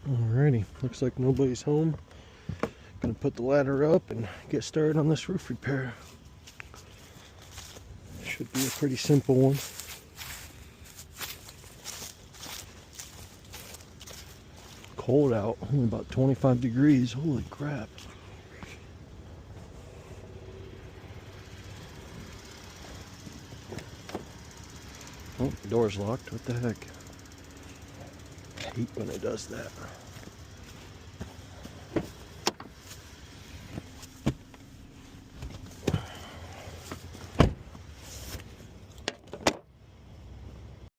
Alrighty, looks like nobody's home. Gonna put the ladder up and get started on this roof repair. Should be a pretty simple one. Cold out, only about 25 degrees. Holy crap. Oh, the door's locked. What the heck? I hate when it does that.